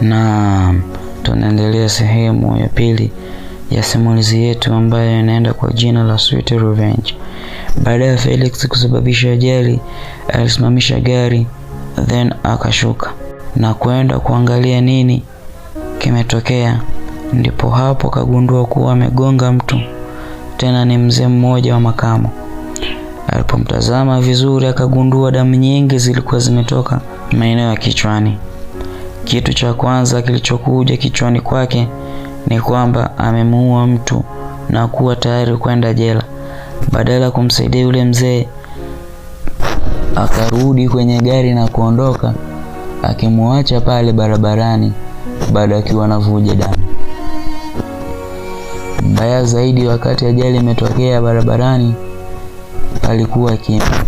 Na tunaendelea sehemu ya pili ya simulizi yetu ambayo inaenda kwa jina la Sweet Revenge. Baada ya Felix kusababisha ajali, alisimamisha gari then akashuka na kwenda kuangalia nini kimetokea. Ndipo hapo kagundua kuwa amegonga mtu, tena ni mzee mmoja wa makamo. Alipomtazama vizuri akagundua damu nyingi zilikuwa zimetoka maeneo ya kichwani. Kitu cha kwanza kilichokuja kichwani kwake ni kwamba amemuua mtu na kuwa tayari kwenda jela. Badala ya kumsaidia yule mzee, akarudi kwenye gari na kuondoka, akimwacha pale barabarani baada akiwa anavuja damu. Mbaya zaidi, wakati ajali imetokea barabarani palikuwa kimya.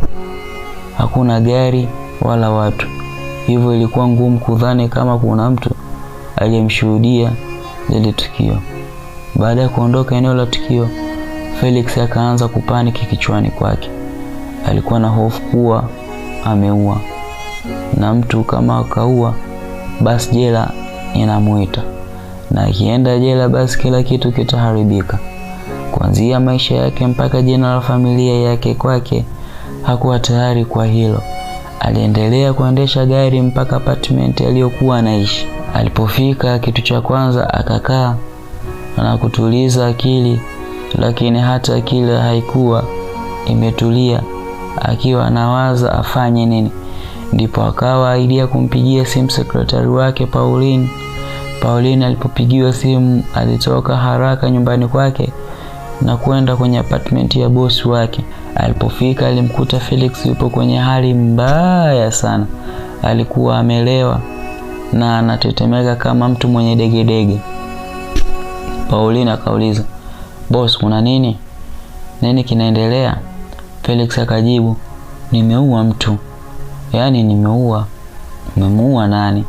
Hakuna gari wala watu. Hivyo ilikuwa ngumu kudhani kama kuna mtu aliyemshuhudia lile tukio. Baada ya kuondoka eneo la tukio, Felix akaanza kupaniki kichwani kwake. Alikuwa na hofu kuwa ameua, na mtu kama akaua basi jela inamuita, na akienda jela basi kila kitu kitaharibika, kuanzia maisha yake mpaka jina la familia yake. Kwake hakuwa tayari kwa hilo. Aliendelea kuendesha gari mpaka apartment aliyokuwa anaishi. Alipofika, kitu cha kwanza akakaa na kutuliza akili, lakini hata akili haikuwa imetulia, akiwa anawaza afanye nini. Ndipo akawa idea kumpigia simu sekretari wake Pauline. Pauline alipopigiwa simu alitoka haraka nyumbani kwake na kwenda kwenye apartment ya boss wake. Alipofika alimkuta Felix yupo kwenye hali mbaya sana. Alikuwa amelewa na anatetemeka kama mtu mwenye degedege. Pauline akauliza, "Boss, kuna nini? Nini kinaendelea?" Felix akajibu, "Nimeua mtu." "Yaani nimeua? Umemuua nani?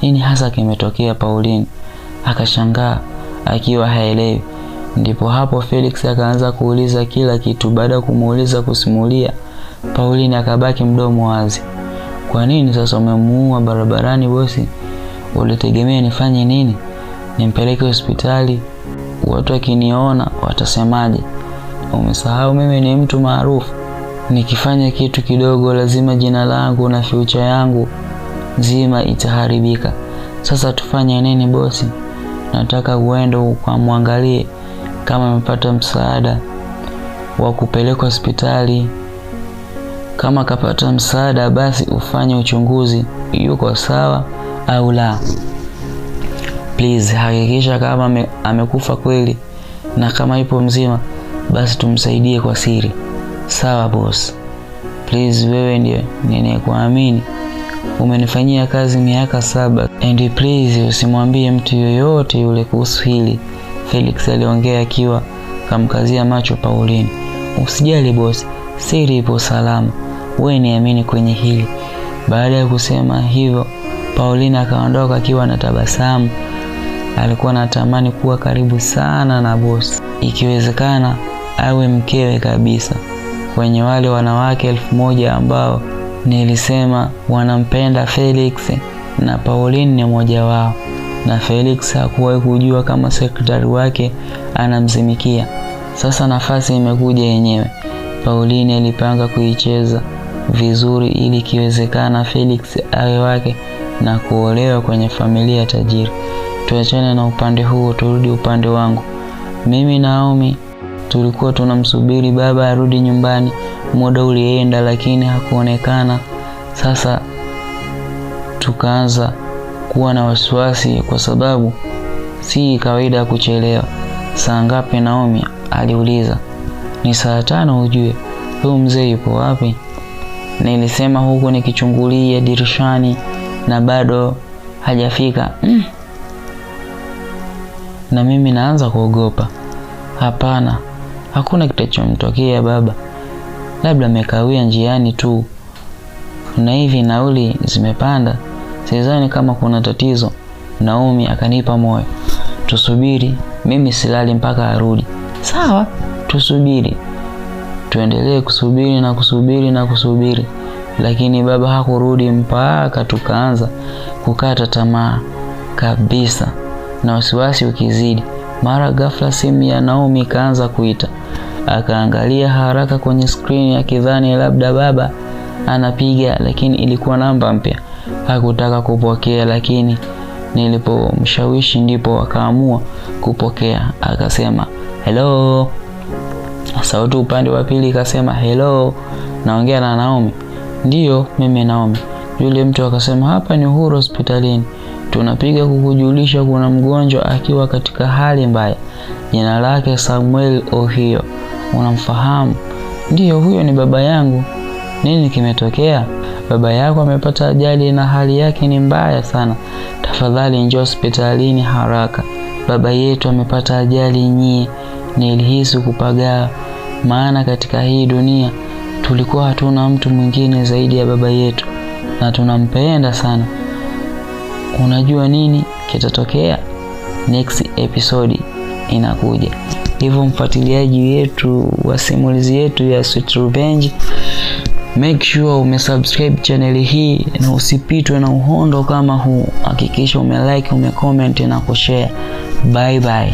Nini hasa kimetokea?" Pauline akashangaa akiwa haelewi. Ndipo hapo Felix akaanza kuuliza kila kitu. Baada ya kumuuliza kusimulia, Pauline akabaki mdomo wazi. "Kwa nini sasa umemuua barabarani bosi? Ulitegemea nifanye nini? Nimpeleke hospitali? Watu wakiniona watasemaje? Umesahau mimi ni mtu maarufu. Nikifanya kitu kidogo lazima jina langu na future yangu nzima itaharibika. Sasa tufanye nini bosi? Nataka uende ukamwangalie kama amepata msaada wa kupeleka hospitali. Kama kapata msaada basi ufanye uchunguzi yuko sawa au la. Please hakikisha kama amekufa kweli, na kama ipo mzima basi tumsaidie kwa siri." "Sawa boss. Please, wewe ndiye ninayekuamini. Umenifanyia kazi miaka 7 and please usimwambie mtu yoyote yule kuhusu hili." Felix aliongea akiwa kamkazia macho Pauline. "Usijali boss, siri ipo salama. Wewe niamini kwenye hili." Baada ya kusema hivyo, Pauline akaondoka akiwa na tabasamu. Alikuwa anatamani kuwa karibu sana na boss, ikiwezekana awe mkewe kabisa. Kwenye wale wanawake 1000 ambao nilisema wanampenda Felix, na Pauline ni mmoja wao. Na Felix hakuwahi kujua kama sekretari wake anamzimikia. Sasa nafasi imekuja yenyewe. Pauline alipanga kuicheza vizuri ili kiwezekana Felix awe wake na kuolewa kwenye familia tajiri. Tuachane na upande huo, turudi upande wangu. Mimi na Naomi tulikuwa tunamsubiri baba arudi nyumbani. Muda ulienda lakini hakuonekana. Sasa tukaanza kuwa na wasiwasi kwa sababu si kawaida kuchelewa. "Saa ngapi Naomi?" aliuliza. "Ni saa 5 ujue." "Huyu mzee yupo wapi?" Nilisema huku nikichungulia dirishani, "na bado hajafika." Na mimi naanza kuogopa. "Hapana, hakuna kitachomtokea baba. Labda amekawia njiani tu. Na hivi nauli zimepanda. Sidhani kama kuna tatizo." Naomi akanipa moyo. "Tusubiri, mimi silali mpaka arudi." "Sawa, tusubiri." Tuendelee kusubiri na kusubiri na kusubiri, lakini baba hakurudi mpaka tukaanza kukata tamaa. kabisa, na wasiwasi ukizidi. Mara ghafla simu ya Naomi ikaanza kuita. Akaangalia haraka kwenye skrini akidhani labda baba anapiga, lakini ilikuwa namba mpya. Hakutaka kupokea, lakini nilipomshawishi ndipo akaamua kupokea. Akasema, "Hello." Sauti upande wa pili ikasema, "Hello, naongea na Naomi?" "Ndiyo, mimi Naomi." Yule mtu akasema, "Hapa ni Uhuru hospitalini. Tunapiga kukujulisha kuna mgonjwa akiwa katika hali mbaya. Jina lake Samuel Ohio. Unamfahamu?" "Ndiyo, huyo ni baba yangu." "Nini kimetokea?" "Baba yako amepata ajali na hali yake ni mbaya sana. Tafadhali njoo hospitalini haraka. Baba yetu amepata ajali nyie." Nilihisi kupagaa, maana katika hii dunia tulikuwa hatuna mtu mwingine zaidi ya baba yetu na tunampenda sana. Unajua nini kitatokea? Next episode inakuja. Hivyo mfuatiliaji wetu wa simulizi yetu ya Sweet Revenge, make sure umesubscribe channel hii na usipitwe na uhondo kama huu. Hakikisha umelike, umecomment na kushare. Bye bye.